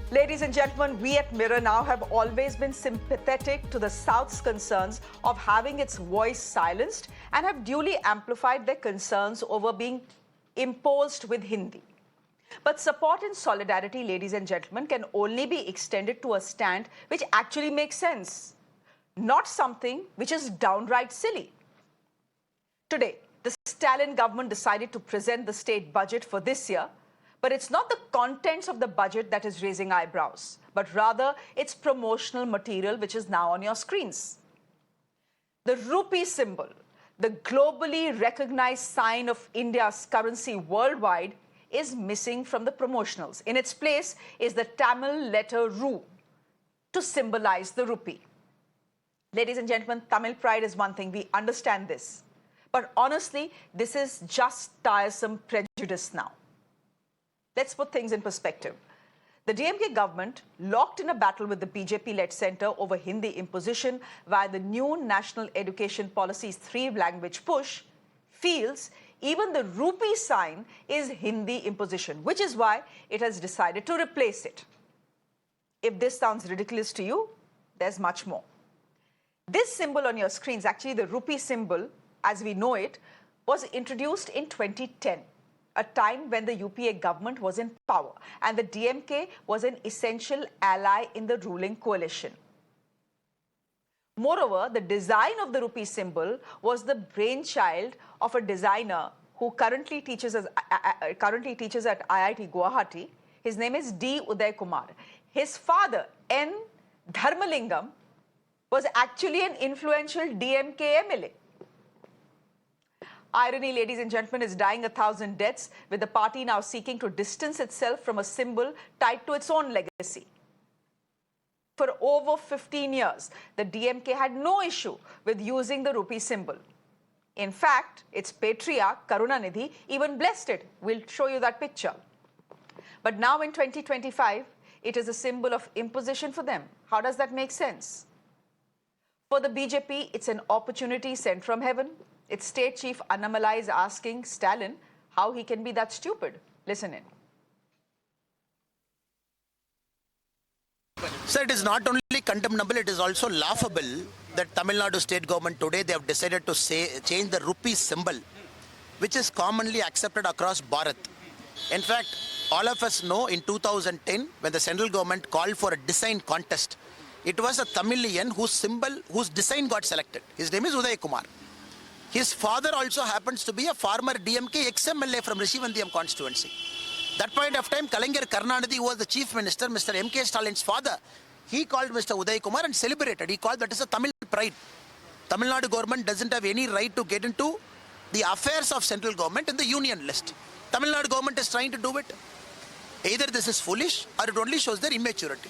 Ladies and gentlemen, we at Mirror Now have always been sympathetic to the South's concerns of having its voice silenced and have duly amplified their concerns over being imposed with Hindi. But support and solidarity, ladies and gentlemen, can only be extended to a stand which actually makes sense, not something which is downright silly. Today, the Stalin government decided to present the state budget for this year, but it's not the contents of the budget that is raising eyebrows, but rather its promotional material, which is now on your screens. The rupee symbol, the globally recognized sign of India's currency worldwide, is missing from the promotionals. In its place is the Tamil letter Ru to symbolize the rupee. Ladies and gentlemen, Tamil pride is one thing, we understand this. But honestly, this is just tiresome prejudice now. Let's put things in perspective. The DMK government, locked in a battle with the BJP-led centre over Hindi imposition via the new National Education Policy's three-language push, feels even the rupee sign is Hindi imposition, which is why it has decided to replace it. If this sounds ridiculous to you, there's much more. This symbol on your screens, actually the rupee symbol, as we know it, was introduced in 2010. A time when the UPA government was in power and the DMK was an essential ally in the ruling coalition. Moreover, the design of the rupee symbol was the brainchild of a designer who currently teaches at IIT Guwahati. His name is D. Udaya Kumar. His father, N. Dharmalingam, was actually an influential DMK MLA. Irony, ladies and gentlemen, is dying 1,000 deaths, with the party now seeking to distance itself from a symbol tied to its own legacy. For over 15 years, the DMK had no issue with using the rupee symbol. In fact, its patriarch, Karunanidhi, even blessed it. We'll show you that picture. But now in 2025, it is a symbol of imposition for them. How does that make sense? For the BJP, it's an opportunity sent from heaven. Its state chief Annamalai is asking Stalin how he can be that stupid. Listen in. Sir, it is not only condemnable, it is also laughable that Tamil Nadu state government today, they have decided to change the rupee symbol, which is commonly accepted across Bharat. In fact, all of us know in 2010, when the central government called for a design contest, it was a Tamilian whose design got selected. His name is Udaya Kumar. His father also happens to be a former DMK ex-MLA from Rishivandiyam constituency. That point of time, Kalaignar Karunanidhi, who was the chief minister, Mr. MK Stalin's father, he called Mr. Udaya Kumar and celebrated. He called that as a Tamil pride. Tamil Nadu government doesn't have any right to get into the affairs of central government in the union list. Tamil Nadu government is trying to do it. Either this is foolish or it only shows their immaturity.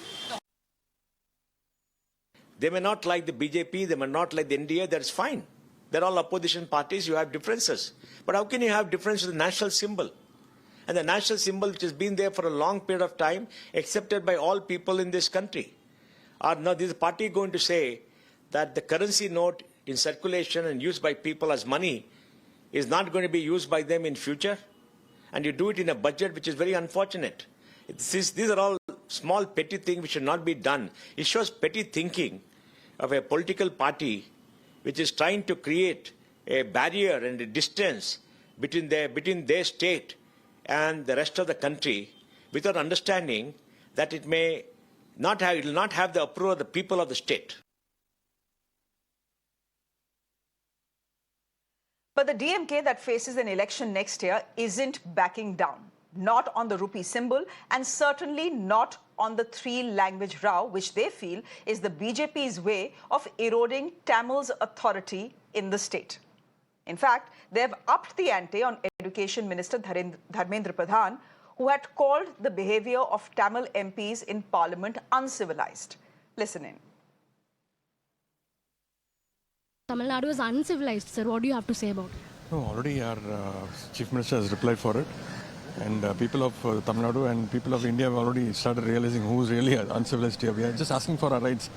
They may not like the BJP, they may not like the NDA, that's fine. They're all opposition parties, you have differences. But how can you have difference with the national symbol? And the national symbol, which has been there for a long period of time, accepted by all people in this country. Are now this party going to say that the currency note in circulation and used by people as money is not going to be used by them in future? And you do it in a budget which is very unfortunate. These are all small petty things which should not be done. It shows petty thinking of a political party which is trying to create a barrier and a distance between their state and the rest of the country, without understanding that it will not have the approval of the people of the state. But the DMK that faces an election next year isn't backing down. Not on the rupee symbol and certainly not on the three-language row, which they feel is the BJP's way of eroding Tamil's authority in the state. In fact, they have upped the ante on Education Minister Dharmendra Pradhan, who had called the behaviour of Tamil MPs in Parliament uncivilized. Listen in. Tamil Nadu is uncivilized, sir. What do you have to say about it? No, already our Chief Minister has replied for it. And people of Tamil Nadu and people of India have already started realizing who's really uncivilized here. We are just asking for our rights,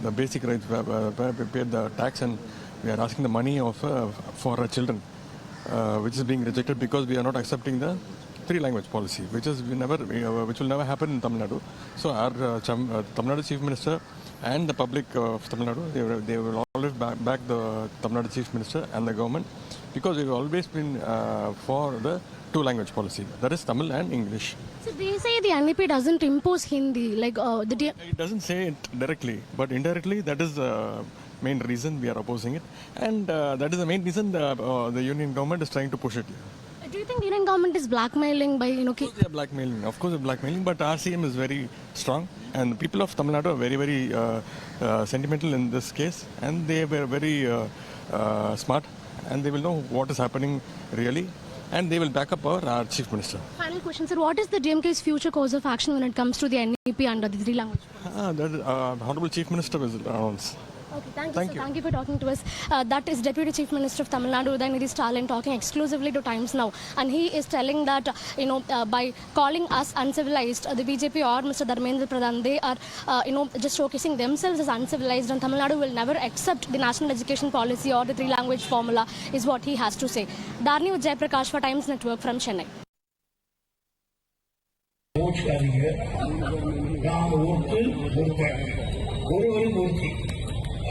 the basic rights. We paid the tax and we are asking the money for our children, which is being rejected because we are not accepting the three-language policy, which which will never happen in Tamil Nadu. So our Tamil Nadu Chief Minister and the public of Tamil Nadu, they will always back the Tamil Nadu Chief Minister and the government, because we've always been for the two-language policy, that is Tamil and English. So they say the NEP doesn't impose Hindi, like It doesn't say it directly, but indirectly that is the main reason we are opposing it, and that is the main reason the union government is trying to push it. Do you think the Indian government is blackmailing by, Of course they are blackmailing. Of course they're blackmailing, but our CM is very strong, and the people of Tamil Nadu are very, very sentimental in this case, and they were very smart, and they will know what is happening really, and they will back up our Chief Minister. Final question, sir. What is the DMK's future course of action when it comes to the NEP under the three-language policy? Honorable Chief Minister will announce. Okay, thank you, Thank sir. you. Thank you for talking to us. That is Deputy Chief Minister of Tamil Nadu, Udaya Stalin, talking exclusively to Times Now, and he is telling that by calling us uncivilized, the BJP or Mr. Dharmendra Pradhan, they are just showcasing themselves as uncivilized, and Tamil Nadu will never accept the national education policy or the three-language formula, is what he has to say. Dharni with Jayaprakash for Times Network from Chennai.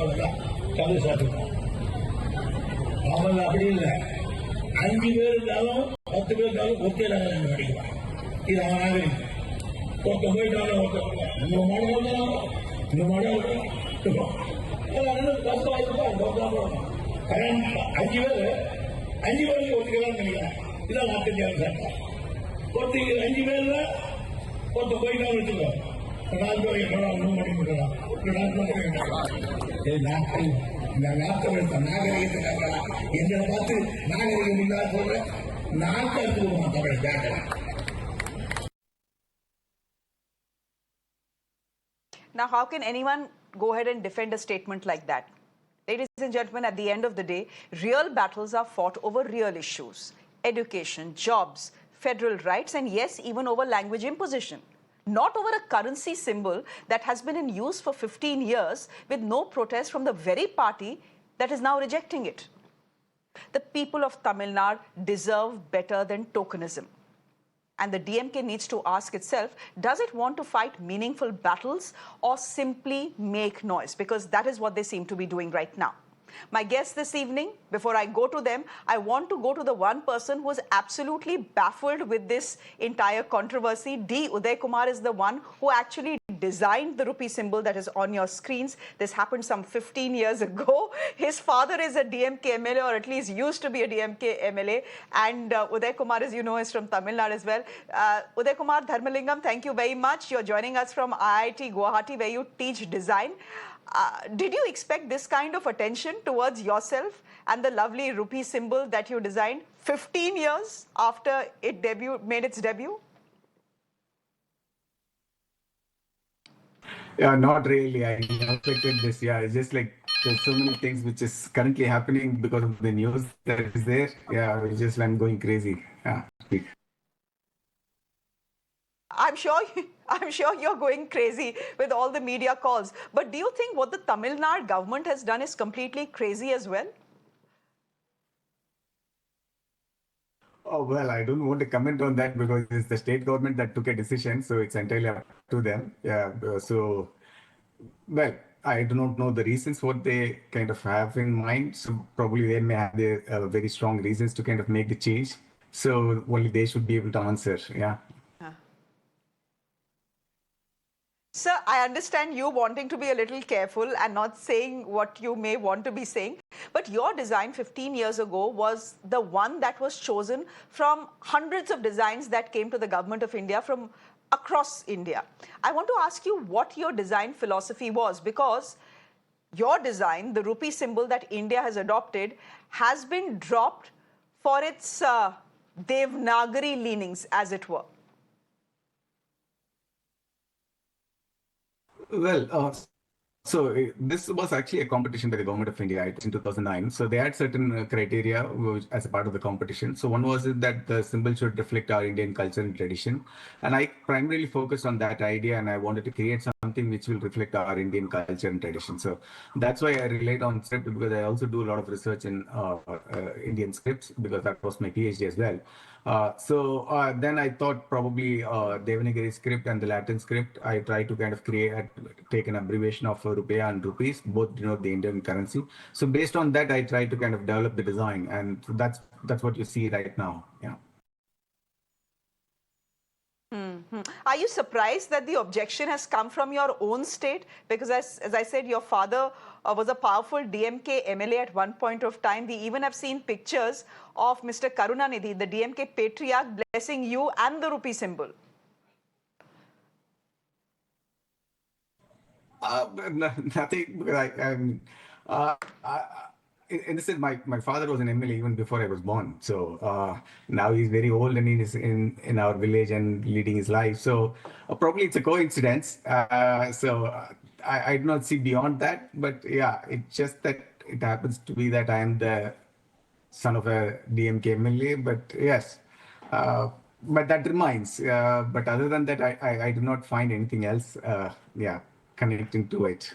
அவ்வளோதான் தமிழ் சாப்பிடுவோம். அவங்க அப்படி இல்லை, 5 பேர் இருந்தாலும் 10 பேர் இருந்தாலும் ஒத்தே நாங்கள் படிக்கலாம். இது அவன் நாகரிகம். ஒருத்தன் போயிட்டாலும் ஒருத்தன் இந்த மாடு வந்தாலும் இந்த மாடு இருக்கும். கடன் 5 பேருக்கு ஒத்துக்கலாம் நினைக்கிறேன். இதான் 45 சட்டம். ஒருத்தர் 5 பேர்ல ஒருத்தன் போயிட்டாலும் வச்சுக்கோ, 4 பேர் இன்னும் பண்ணி விட்டுலாம். நாகரிகத்துக்காக எங்களை பார்த்து நாகரிகம் இல்லாத சொல்ற நாட்டுவோம் தமிழ் ஜாக்கிரதை. Now, how can anyone go ahead and defend a statement like that? Ladies and gentlemen, at the end of the day, real battles are fought over real issues. Education, jobs, federal rights, and yes, even over language imposition. Not over a currency symbol that has been in use for 15 years with no protest from the very party that is now rejecting it. The people of Tamil Nadu deserve better than tokenism. And the DMK needs to ask itself, does it want to fight meaningful battles or simply make noise? Because that is what they seem to be doing right now. My guests this evening, before I go to them, I want to go to the one person who is absolutely baffled with this entire controversy. Udaya Kumar is the one who actually designed the rupee symbol that is on your screens. This happened some 15 years ago. His father is a DMK MLA, or at least used to be a DMK MLA. And Udaya Kumar, as you know, is from Tamil Nadu as well. Udaya Kumar Dharmalingam, thank you very much. You're joining us from IIT Guwahati, where you teach design. Did you expect this kind of attention towards yourself and the lovely rupee symbol that you designed 15 years after it made its debut? Yeah, not really. I expected this. Yeah, it's just like there's so many things which is currently happening because of the news that is there. Yeah, it's just I'm going crazy. Yeah. I'm sure you're going crazy with all the media calls. But do you think what the Tamil Nadu government has done is completely crazy as well? Oh, well, I don't want to comment on that because it's the state government that took a decision. So it's entirely up to them. Yeah. So, well, I do not know the reasons what they kind of have in mind. So probably they may have their very strong reasons to kind of make the change. So only they should be able to answer. Yeah. Sir, I understand you wanting to be a little careful and not saying what you may want to be saying, but your design 15 years ago was the one that was chosen from hundreds of designs that came to the government of India from across India. I want to ask you what your design philosophy was, because your design, the rupee symbol that India has adopted, has been dropped for its Devanagari leanings, as it were. Well, so this was actually a competition by the government of India in 2009. So they had certain criteria as a part of the competition. So one was that the symbol should reflect our Indian culture and tradition. And I primarily focused on that idea, and I wanted to create something which will reflect our Indian culture and tradition. So that's why I relied on script, because I also do a lot of research in Indian scripts, because that was my PhD as well. Then I thought probably Devanagari script and the Latin script, I try to kind of take an abbreviation of rupiah and rupees, both denote the Indian currency. So based on that, I try to kind of develop the design, and that's what you see right now. Yeah. Are you surprised that the objection has come from your own state? Because as I said, your father was a powerful DMK MLA at one point of time. We even have seen pictures of Mr. Karunanidhi, the DMK patriarch, blessing you and the rupee symbol. Nothing. In this sense, my father was an MLA even before I was born. So now he's very old and he's in our village and leading his life. So probably it's a coincidence. I do not see beyond that. But yeah, it's just that it happens to be that I am the son of a DMK MLA. But yes, but that remains. But other than that, I do not find anything else. Connecting to it.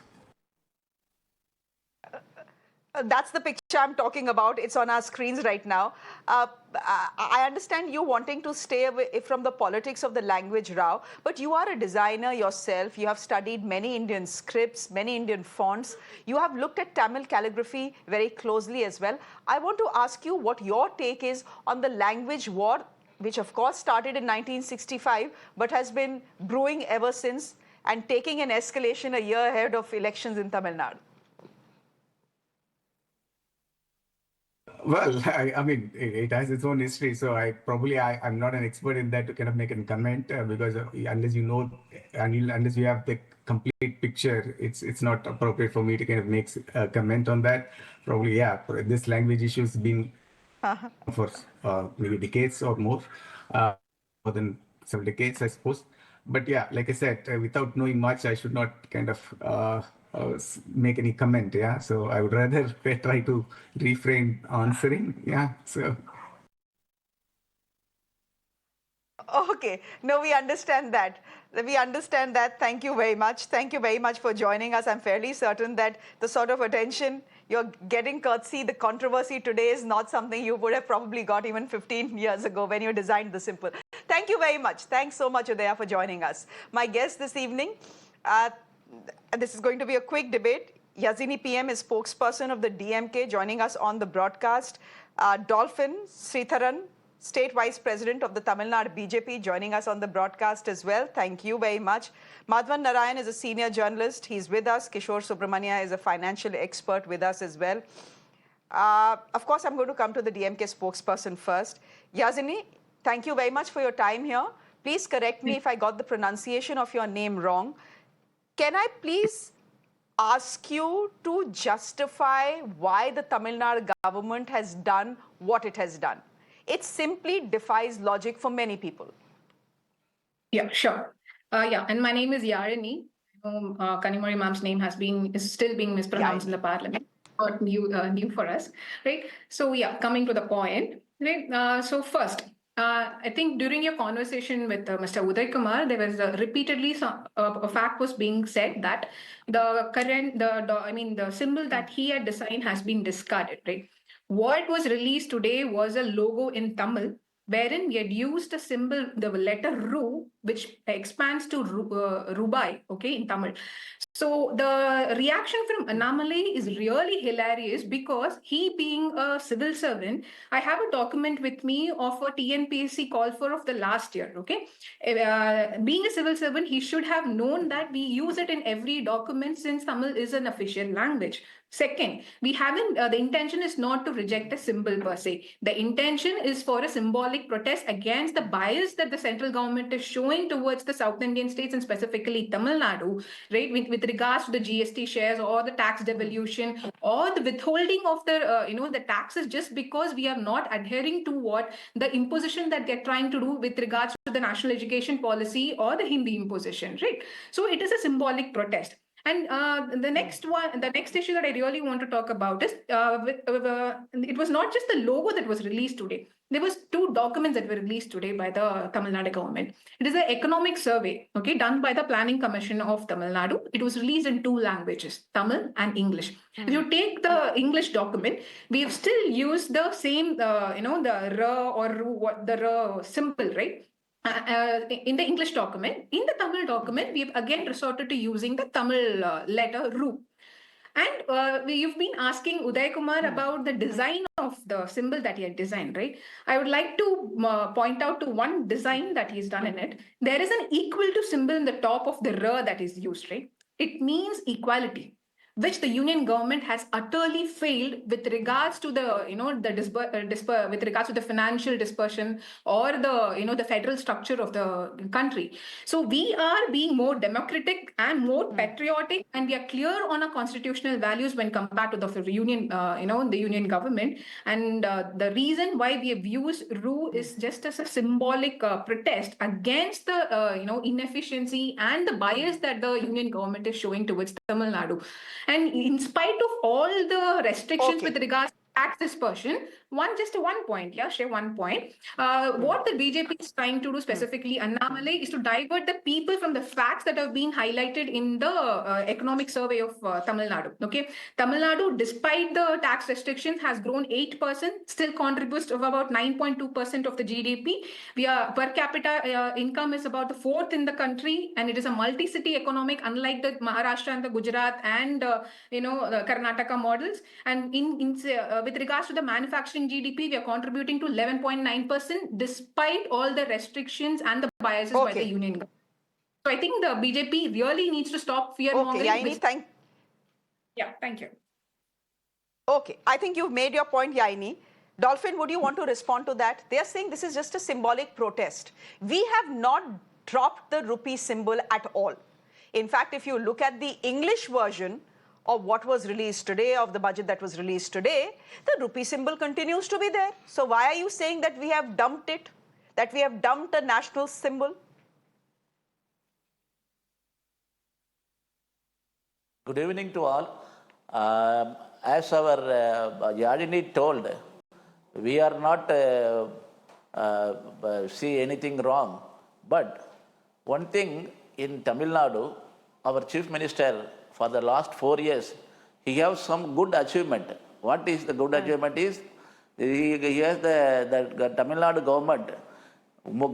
That's the picture I'm talking about. It's on our screens right now. I understand you wanting to stay away from the politics of the language row, but you are a designer yourself. You have studied many Indian scripts, many Indian fonts. You have looked at Tamil calligraphy very closely as well. I want to ask you what your take is on the language war, which of course started in 1965, but has been brewing ever since and taking an escalation a year ahead of elections in Tamil Nadu. Well, I mean, it has its own history, so I'm not an expert in that to kind of make a comment because unless you know, unless you have the complete picture, it's not appropriate for me to kind of make a comment on that. Probably, yeah, this language issue has been for maybe decades or more than several decades, I suppose. But yeah, like I said, without knowing much, I should not kind of make any comment. Yeah, so I would rather try to refrain answering. Yeah, so. Okay, no, we understand that. We understand that. Thank you very much. Thank you very much for joining us. I'm fairly certain that the sort of attention you're getting courtesy, the controversy today is not something you would have probably got even 15 years ago when you designed the symbol. Thank you very much. Thanks so much, Udaya, for joining us. My guest this evening, this is going to be a quick debate. Yazhini PM is spokesperson of the DMK, joining us on the broadcast. Dolphin Sritharan, State Vice President of the Tamil Nadu BJP, joining us on the broadcast as well. Thank you very much. Madhvan Narayan is a senior journalist. He's with us. Kishore Subramania is a financial expert with us as well. Of course, I'm going to come to the DMK spokesperson first. Yazhini, thank you very much for your time here. Please correct me if I got the pronunciation of your name wrong. Can I please ask you to justify why the Tamil Nadu government has done what it has done? It simply defies logic for many people. Yeah, sure. And my name is Yazhini. Kanimori ma'am's name is still being mispronounced in the parliament. Not new for us, right? So yeah, coming to the point, right? So first, I think during your conversation with Mr. Udaya Kumar, there was repeatedly a fact was being said that the symbol that he had designed has been discarded, right? What was released today was a logo in Tamil, wherein we had used the symbol, the letter Ru, which expands to Rubai, okay, in Tamil. So the reaction from Annamalai is really hilarious because he being a civil servant, I have a document with me of a TNPSC call for of the last year, okay? Being a civil servant, he should have known that we use it in every document since Tamil is an official language. Second, we haven't, the intention is not to reject a symbol per se. The intention is for a symbolic protest against the bias that the central government is showing towards the South Indian states and specifically Tamil Nadu, right? With regards to the GST shares or the tax devolution or the withholding of the, the taxes just because we are not adhering to what the imposition that they're trying to do with regards to the national education policy or the Hindi imposition, right? So it is a symbolic protest. And the next issue that I really want to talk about is it was not just the logo that was released today. There was two documents that were released today by the Tamil Nadu government. It is an economic survey, okay, done by the Planning Commission of Tamil Nadu. It was released in two languages, Tamil and English. If you take the English document, we have still used the same, the R symbol, right? In the English document. In the Tamil document, we have again resorted to using the Tamil letter Ru. And you've been asking Udaya Kumar about the design of the symbol that he had designed, right? I would like to point out to one design that he's done in it. There is an equal to symbol in the top of the R that is used, right? It means equality, which the union government has utterly failed with regards to the, with regards to the financial dispersion or the federal structure of the country. So we are being more democratic and more patriotic, and we are clear on our constitutional values when compared to the union, the union government. And the reason why we have used RU is just as a symbolic protest against the, inefficiency and the bias that the union government is showing towards Tamil Nadu. And in spite of all the restrictions with regards to tax dispersion, one point, Shreya, one point. What the BJP is trying to do specifically, Annamalai, is to divert the people from the facts that have been highlighted in the economic survey of Tamil Nadu. Okay, Tamil Nadu, despite the tax restrictions, has grown 8%, still contributes to about 9.2% of the GDP. We are per capita income is about the fourth in the country, and it is a multi-city economic, unlike the Maharashtra and the Gujarat and the Karnataka models. And with regards to the manufacturing GDP, we are contributing to 11.9% despite all the restrictions and the biases by the union government. So I think the BJP really needs to stop fear-mongering. Okay, Yeah, thank you. Okay, I think you've made your point, Yaini. Dolphin, would you want to respond to that? They are saying this is just a symbolic protest. We have not dropped the rupee symbol at all. In fact, if you look at the English version of what was released today, of the budget that was released today, the rupee symbol continues to be there. So why are you saying that we have dumped it, that we have dumped a national symbol? Good evening to all. As our Yazhini told, we are not see anything wrong. But one thing in Tamil Nadu, our Chief Minister, for the last 4 years, he has some good achievement. What is the good achievement is, he has the Tamil Nadu government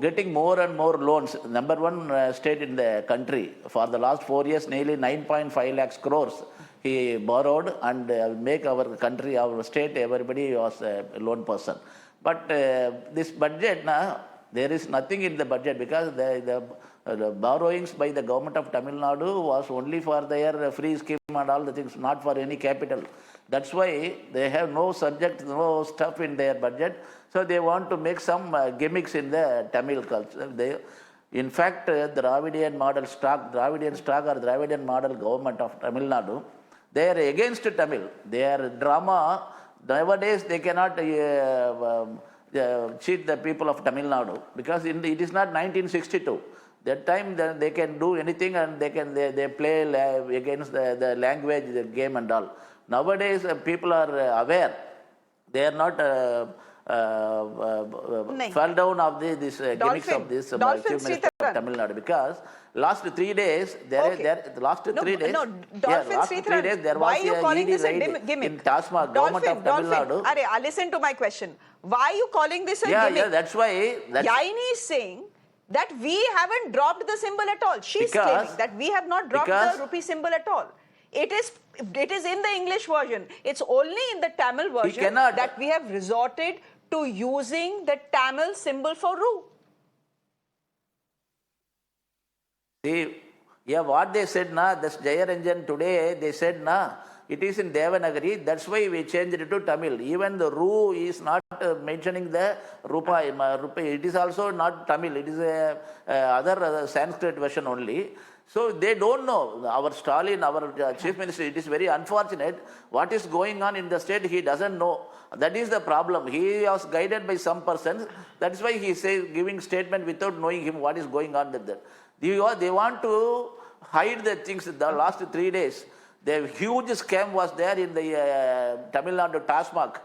getting more and more loans. Number one state in the country. For the last 4 years, nearly 9.5 lakhs crores he borrowed and make our country, our state, everybody was a loan person. But this budget, there is nothing in the budget because the borrowings by the government of Tamil Nadu was only for their free scheme and all the things, not for any capital. That's why they have no subject, no stuff in their budget. So they want to make some gimmicks in the Tamil culture. In fact, Dravidian model stock, Dravidian model government of Tamil Nadu, they are against Tamil. Their drama, nowadays they cannot cheat the people of Tamil Nadu because it is not 1962. That time they can do anything and they play against the language, the game and all. Nowadays people are aware. They are not fell down of this gimmicks of this Chief Minister of Tamil Nadu because last 3 days there was a ED raid in Tasma, government of Tamil Nadu. Listen to my question. Why are you calling this a gimmick? Yeah, that's why. Yaini is saying that we haven't dropped the symbol at all. She's claiming that we have not dropped the rupee symbol at all. It is in the English version. It's only in the Tamil version that we have resorted to using the Tamil symbol for Ru. See, what they said, this Jayaranjan today, they said, it is in Devanagari, that's why we changed it to Tamil. Even the Ru is not mentioning the Rupee. It is also not Tamil, it is other Sanskrit version only. So they don't know. Our Stalin, our Chief Minister, it is very unfortunate. What is going on in the state, he doesn't know. That is the problem. He was guided by some persons. That is why he says giving statement without knowing him what is going on with that. They want to hide the things. The last 3 days, the huge scam was there in the Tamil Nadu Tasmak.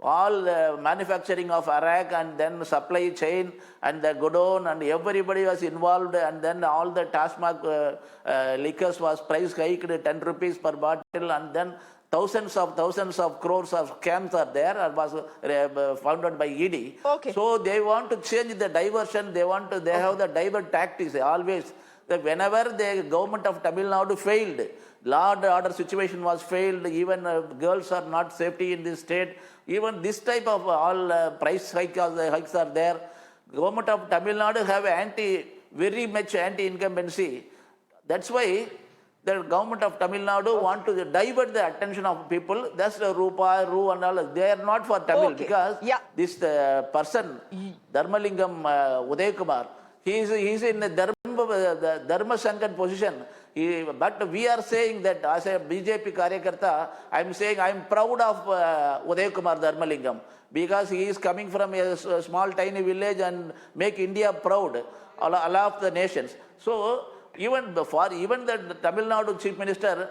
All manufacturing of arak and then supply chain and the godown and everybody was involved, and then all the Tasmak liquors was price hiked 10 rupees per bottle, and then thousands of crores of scams are there and was founded by ED. Okay. So they want to change the diversion. They have the divert tactics always. That whenever the government of Tamil Nadu failed, law and order situation was failed, even girls are not safety in this state, even this type of all price hikes are there. Government of Tamil Nadu have very much anti-incumbency. That's why the government of Tamil Nadu want to divert the attention of people. That's the Rupa, Ru and all. They are not for Tamil because this person, Dharmalingam Udaya Kumar, he is in the Dharma Sankat position. But we are saying that as a BJP Karyakarta, I am saying I am proud of Udaya Kumar Dharmalingam because he is coming from a small tiny village and make India proud, Allah of the nations. So even the Tamil Nadu Chief Minister,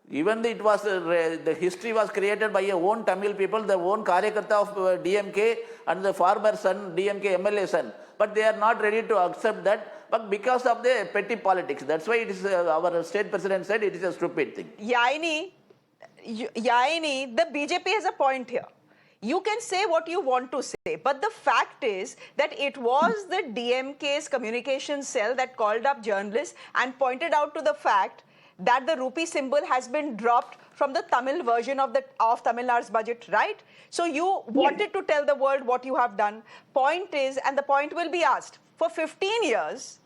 even it was the history was created by a own Tamil people, the own Karyakarta of DMK and the farmer son, DMK MLA son. But they are not ready to accept that. But because of the petty politics, that's why it is our state president said it is a stupid thing. Yaini, the BJP has a point here. You can say what you want to say, but the fact is that it was the DMK's communication cell that called up journalists and pointed out to the fact that the rupee symbol has been dropped from the Tamil version of Tamil Nadu's budget, right? So you wanted to tell the world what you have done. Point is, and the point will be asked, for 15 years,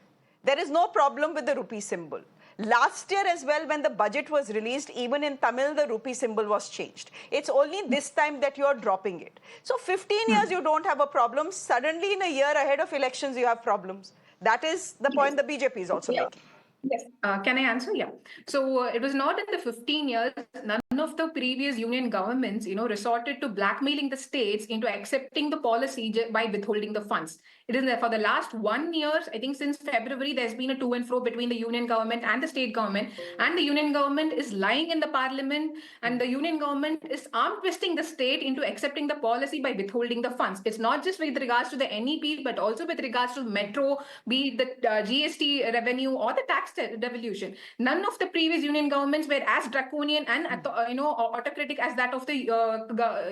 there is no problem with the rupee symbol. Last year as well, when the budget was released, even in Tamil, the rupee symbol was changed. It's only this time that you're dropping it. So 15 years, you don't have a problem. Suddenly, in a year ahead of elections, you have problems. That is the point the BJP is also making. Yes. Can I answer? Yeah. So it was not in the 15 years, none of the previous union governments, resorted to blackmailing the states into accepting the policy by withholding the funds. It is for the last 1 year, I think since February, there's been a to and fro between the union government and the state government. And the union government is lying in the parliament, and the union government is arm twisting the state into accepting the policy by withholding the funds. It's not just with regards to the NEP, but also with regards to metro, be it the GST revenue or the tax devolution. None of the previous union governments were as draconian and autocratic as that of the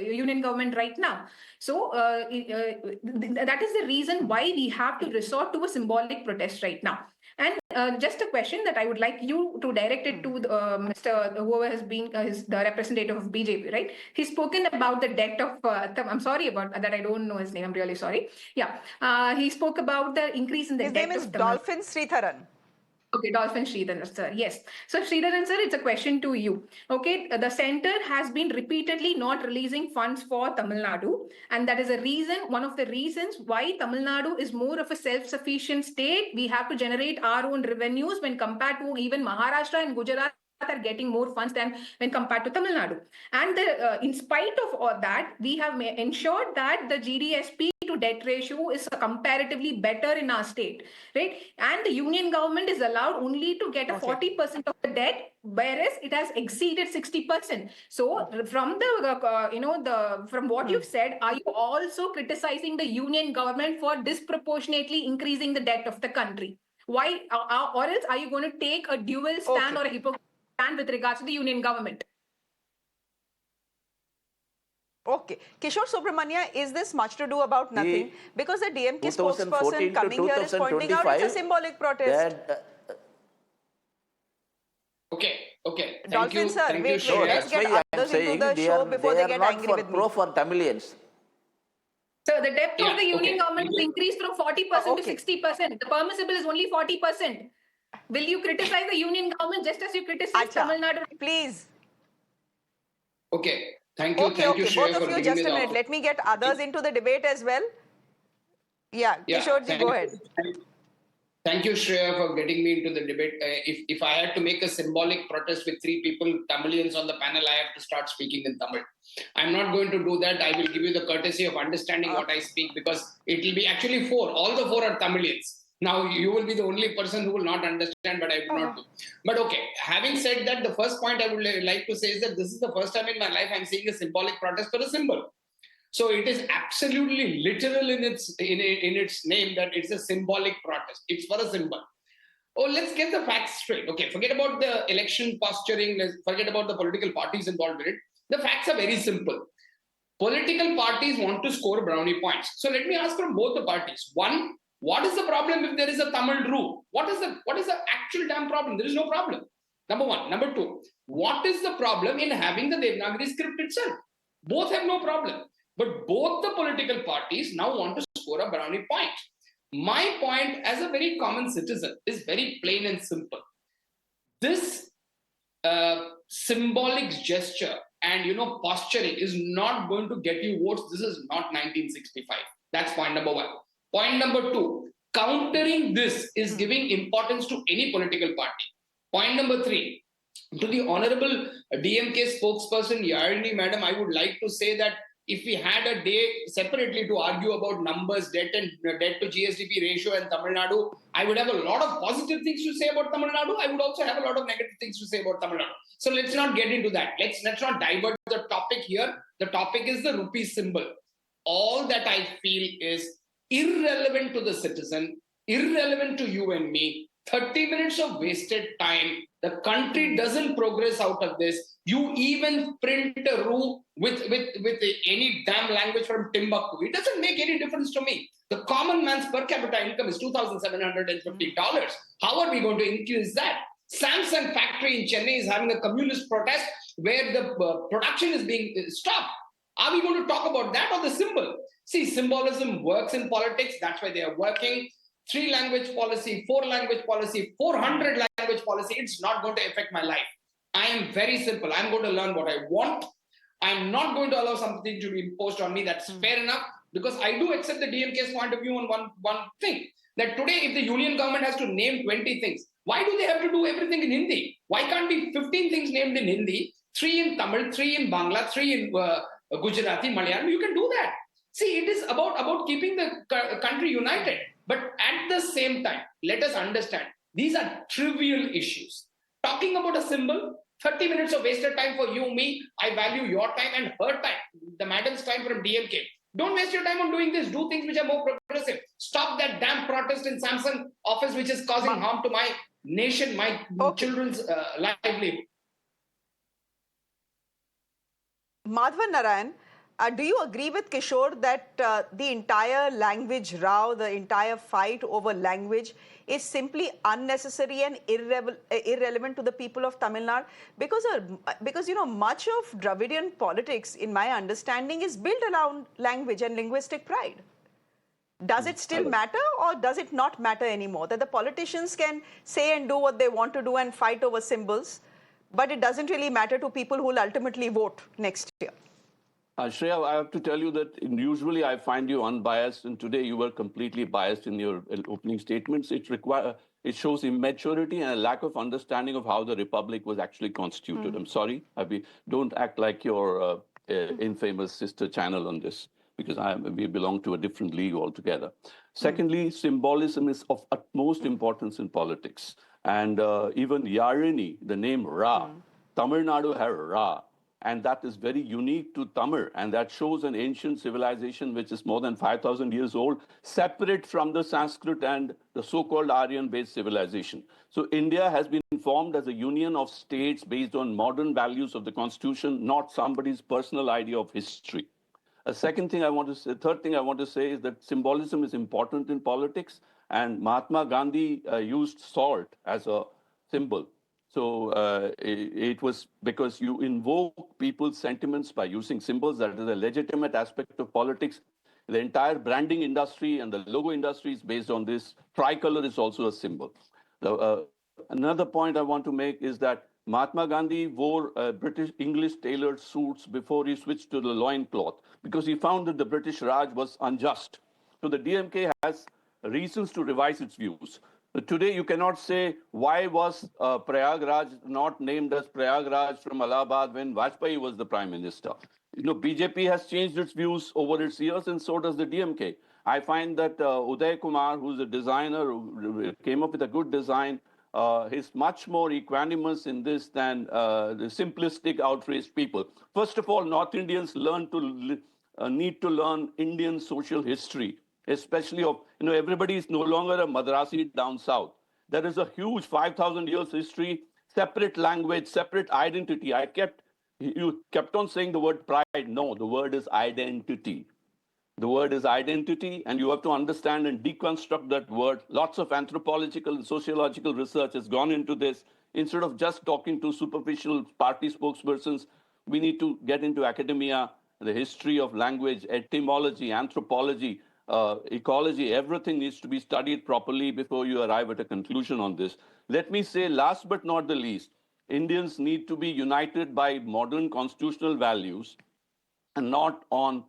union government right now. So that is the reason why we have to resort to a symbolic protest right now. And just a question that I would like you to direct it to Mr. whoever has been the representative of BJP, right? He's spoken about the debt of, I'm sorry about that, I don't know his name, I'm really sorry. Yeah, he spoke about the increase in the debt. His name is Dolphin Sridharan. Okay, Dolphin Sridharan, sir. Yes. So, Sridharan, sir, it's a question to you. Okay, the center has been repeatedly not releasing funds for Tamil Nadu. And that is a reason, one of the reasons why Tamil Nadu is more of a self-sufficient state. We have to generate our own revenues when compared to even Maharashtra and Gujarat are getting more funds than when compared to Tamil Nadu. And in spite of all that, we have ensured that the GDSP to debt ratio is comparatively better in our state, right? And the union government is allowed only to get a 40% of the debt, whereas it has exceeded 60%. So from the from what you've said, are you also criticizing the union government for disproportionately increasing the debt of the country? Why, or else are you going to take a dual stand or a hypocritical stand with regards to the union government? Okay. Kishore Subramania, is this much to do about nothing? Because the DMK spokesperson coming here is pointing out it's a symbolic protest. Okay. Dolphin sir, Thank wait, you, let's get others into the show before they get angry with me. Pro for Tamilians. So the debt of the union government has increased from 40% to 60%. The permissible is only 40%. Will you criticize the union government just as you criticize Tamil Nadu? Please. Okay. Thank you. Okay. Both of you, just a minute. Let me get others into the debate as well. Yeah, Kishore, go ahead. Thank you, Shreya, for getting me into the debate. If I had to make a symbolic protest with 3 people, Tamilians on the panel, I have to start speaking in Tamil. I'm not going to do that. I will give you the courtesy of understanding what I speak, because it will be actually 4. All the 4 are Tamilians. Now, you will be the only person who will not understand, but I will not do. But okay, having said that, the first point I would like to say is that this is the first time in my life I'm seeing a symbolic protest for a symbol. So it is absolutely literal in its name that it's a symbolic protest. It's for a symbol. Oh, let's get the facts straight. Okay, forget about the election posturing, let's forget about the political parties involved in it. The facts are very simple. Political parties want to score brownie points. So let me ask from both the parties. One, what is the problem if there is a Tamil rule? What is the actual damn problem? There is no problem. Number one. Number two, what is the problem in having the Devanagari script itself? Both have no problem. But both the political parties now want to score a brownie point. My point as a very common citizen is very plain and simple. This symbolic gesture and posturing is not going to get you votes. This is not 1965. That's point number one. Point number two, countering this is giving importance to any political party. Point number three, to the honorable DMK spokesperson Yazhini madam, I would like to say that if we had a day separately to argue about numbers, debt to GSDP ratio and Tamil Nadu, I would have a lot of positive things to say about Tamil Nadu. I would also have a lot of negative things to say about Tamil Nadu. So let's not get into that. Let's not divert the topic here. The topic is the rupee symbol. All that I feel is irrelevant to the citizen, irrelevant to you and me. 30 minutes of wasted time. The country doesn't progress out of this. You even print a rule with any damn language from Timbuktu. It doesn't make any difference to me. The common man's per capita income is $2,750. How are we going to increase that? Samsung factory in Chennai is having a communist protest where the production is being stopped. Are we going to talk about that or the symbol? See, symbolism works in politics. That's why they are working. 3-language policy, 4-language policy, 400-language policy, it's not going to affect my life. I am very simple. I'm going to learn what I want. I'm not going to allow something to be imposed on me. That's fair enough, because I do accept the DMK's point of view on one thing, that today if the union government has to name 20 things, why do they have to do everything in Hindi? Why can't be 15 things named in Hindi, 3 in Tamil, 3 in Bangla, 3 in Gujarati, Malayalam? You can do that. See, it is about keeping the country united. But at the same time, let us understand, these are trivial issues. Talking about a symbol, 30 minutes of wasted time for you, me. I value your time and her time, the madam's time from DMK. Don't waste your time on doing this. Do things which are more progressive. Stop that damn protest in Samsung office, which is causing harm to my nation, my children's livelihood. Madhavan Narayan, do you agree with Kishore that the entire language row, the entire fight over language is simply unnecessary and irrelevant to the people of Tamil Nadu? Because much of Dravidian politics, in my understanding, is built around language and linguistic pride. Does it still matter, or does it not matter anymore? That the politicians can say and do what they want to do and fight over symbols, but it doesn't really matter to people who will ultimately vote next year. Shreya, I have to tell you that usually I find you unbiased, and today you were completely biased in your opening statements. It shows immaturity and a lack of understanding of how the republic was actually constituted. I'm sorry, don't act like your infamous sister channel on this, because we belong to a different league altogether. Secondly, symbolism is of utmost importance in politics. And even Yazhini, the name Ra, Tamil Nadu had Ra. And that is very unique to Tamil. And that shows an ancient civilization which is more than 5,000 years old, separate from the Sanskrit and the so-called Aryan-based civilization. So India has been formed as a union of states based on modern values of the constitution, not somebody's personal idea of history. Third thing I want to say is that symbolism is important in politics. And Mahatma Gandhi used salt as a symbol. So it was because you invoke people's sentiments by using symbols. That is a legitimate aspect of politics. The entire branding industry and the logo industry is based on this. Tricolor is also a symbol. Another point I want to make is that Mahatma Gandhi wore British English tailored suits before he switched to the loincloth, because he found that the British Raj was unjust. So the DMK has reasons to revise its views. Today, you cannot say, why was Prayagraj not named as Prayagraj from Allahabad when Vajpayee was the prime minister? BJP has changed its views over its years, and so does the DMK. I find that Udaya Kumar, who's a designer, who came up with a good design, is much more equanimous in this than the simplistic, outraged people. First of all, North Indians need to learn Indian social history, especially of, everybody is no longer a Madrasi down south. There is a huge 5,000 years history, separate language, separate identity. You kept on saying the word pride. No, the word is identity. The word is identity, and you have to understand and deconstruct that word. Lots of anthropological and sociological research has gone into this. Instead of just talking to superficial party spokespersons, we need to get into academia, the history of language, etymology, anthropology, ecology. Everything needs to be studied properly before you arrive at a conclusion on this. Let me say, last but not the least, Indians need to be united by modern constitutional values and not on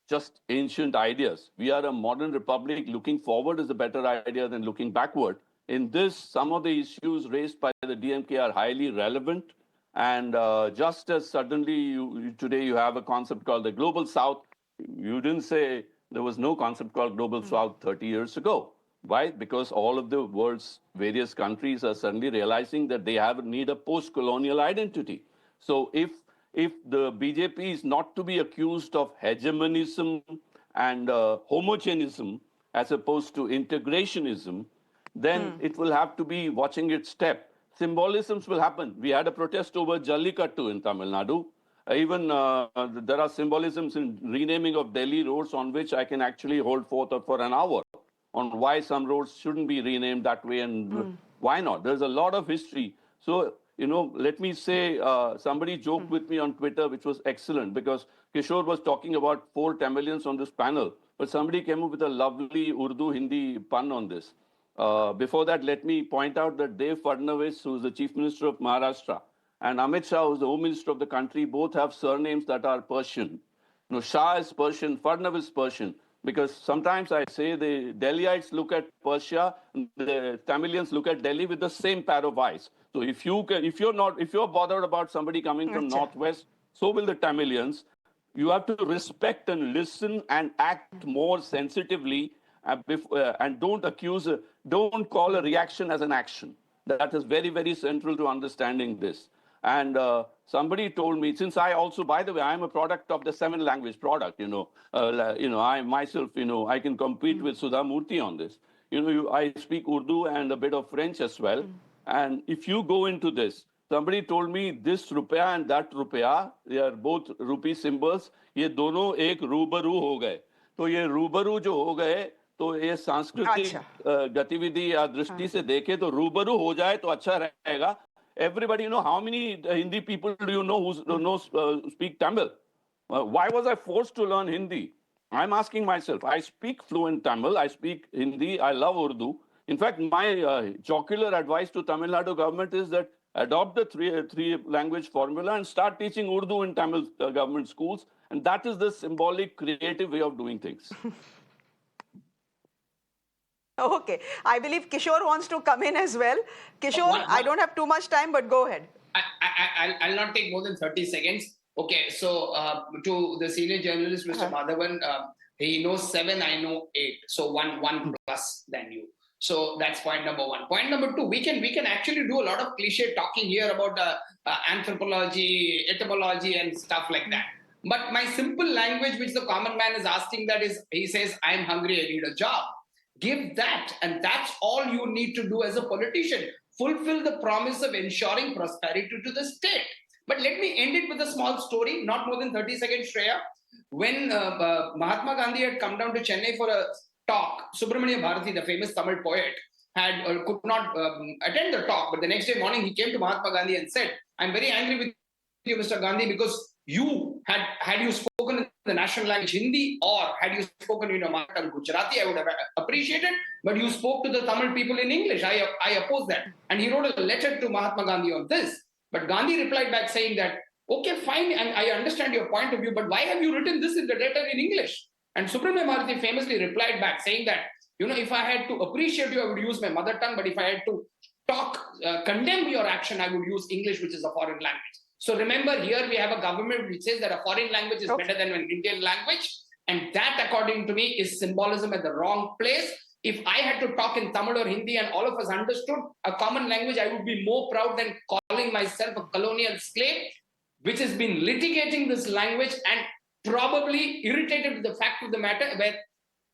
just ancient ideas. We are a modern republic. Looking forward is a better idea than looking backward. In this, some of the issues raised by the DMK are highly relevant. And just as suddenly today you have a concept called the Global South, you didn't say there was no concept called Global South 30 years ago. Why? Because all of the world's various countries are suddenly realizing that they need a post-colonial identity. So if the BJP is not to be accused of hegemonism and homogenism as opposed to integrationism, then it will have to be watching its step. Symbolisms will happen. We had a protest over Jallikattu in Tamil Nadu. Even there are symbolisms in renaming of Delhi roads on which I can actually hold forth for an hour on why some roads shouldn't be renamed that way and why not. There's a lot of history. So, let me say, somebody joked with me on Twitter, which was excellent, because Kishore was talking about 4 Tamilians on this panel, but somebody came up with a lovely Urdu-Hindi pun on this. Before that, let me point out that Dev Fadnavis, who is the Chief Minister of Maharashtra, and Amit Shah, who is the Home Minister of the country, both have surnames that are Persian. Shah is Persian, Fadnavis is Persian, because sometimes I say the Delhiites look at Persia, the Tamilians look at Delhi with the same pair of eyes. So if you're bothered about somebody coming from Northwest, so will the Tamilians. You have to respect and listen and act more sensitively, and don't call a reaction as an action. That is very, very central to understanding this. And somebody told me, since I also, by the way, I'm a product of the 7-language product, I myself, I can compete with Sudha Murthy on this. I speak Urdu and a bit of French as well. And if you go into this, somebody told me this rupiah and that rupiah, they are both rupee symbols, ye dono ek rubaru ho gaye. तो ये रूबरू जो हो गए, तो ये सांस्कृतिक गतिविधि या दृष्टि से देखे तो रूबरू हो जाए तो अच्छा रहेगा. Everybody, how many Hindi people do you know who speak Tamil? Why was I forced to learn Hindi? I'm asking myself. I speak fluent Tamil. I speak Hindi. I love Urdu. In fact, my jocular advice to Tamil Nadu government is that adopt the three-language formula and start teaching Urdu in Tamil government schools. And that is the symbolic, creative way of doing things. Okay. I believe Kishore wants to come in as well. Kishore, I don't have too much time, but go ahead. I'll not take more than 30 seconds. Okay, so to the senior journalist, Mr. Madhavan, he knows 7, I know 8. So one plus than you. So that's point number 1. Point number 2, we can actually do a lot of cliche talking here about anthropology, etymology, and stuff like that. But my simple language, which the common man is asking, that is, he says, I'm hungry, I need a job. Give that, and that's all you need to do as a politician. Fulfill the promise of ensuring prosperity to the state. But let me end it with a small story, not more than 30 seconds, Shreya. When Mahatma Gandhi had come down to Chennai for a talk, Subramania Bharati, the famous Tamil poet, could not attend the talk, but the next day morning he came to Mahatma Gandhi and said, I'm very angry with you, Mr. Gandhi, because you had you spoken in the national language Hindi, or had you spoken in mother tongue Gujarati, I would have appreciated, but you spoke to the Tamil people in English. I oppose that. And he wrote a letter to Mahatma Gandhi on this. But Gandhi replied back saying that, okay, fine, and I understand your point of view, but why have you written this in the letter in English? And Subramania Bharati famously replied back saying that, if I had to appreciate you, I would use my mother tongue, but if I had to condemn your action, I would use English, which is a foreign language. So remember, here we have a government which says that a foreign language is better than an Indian language. And that, according to me, is symbolism at the wrong place. If I had to talk in Tamil or Hindi and all of us understood a common language, I would be more proud than calling myself a colonial slave, which has been litigating this language and probably irritated with the fact of the matter where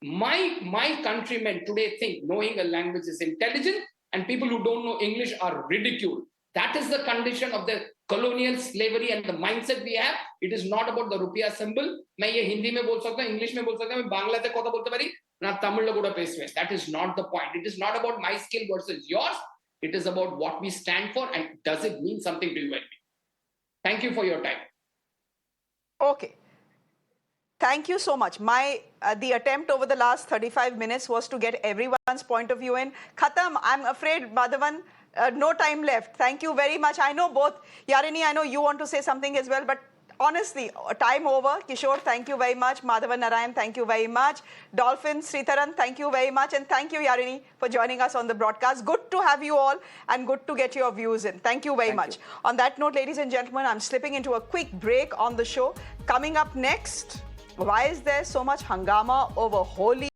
my countrymen today think knowing a language is intelligent and people who don't know English are ridiculed. That is the condition of the colonial slavery and the mindset we have. It is not about the rupiah symbol. मैं ये हिंदी में बोल सकता हूँ, English में बोल सकता हूँ, मैं बांग्ला से कोता बोलते पारी, ना तमिल लो गुड़ा Peshwe. That is not the point. It is not about my skill versus yours. It is about what we stand for and does it mean something to you and me. Thank you for your time. Okay. Thank you so much. The attempt over the last 35 minutes was to get everyone's point of view in. Khatam, I'm afraid, Madhavan, no time left. Thank you very much. I know both, Yazhini, I know you want to say something as well, but honestly, time over. Kishore, thank you very much. Madhavan Narayan, thank you very much. Dolphin, Sritharan, thank you very much. And thank you, Yazhini, for joining us on the broadcast. Good to have you all and good to get your views in. Thank you very much. On that note, ladies and gentlemen, I'm slipping into a quick break on the show. Coming up next, why is there so much hangama over Holi?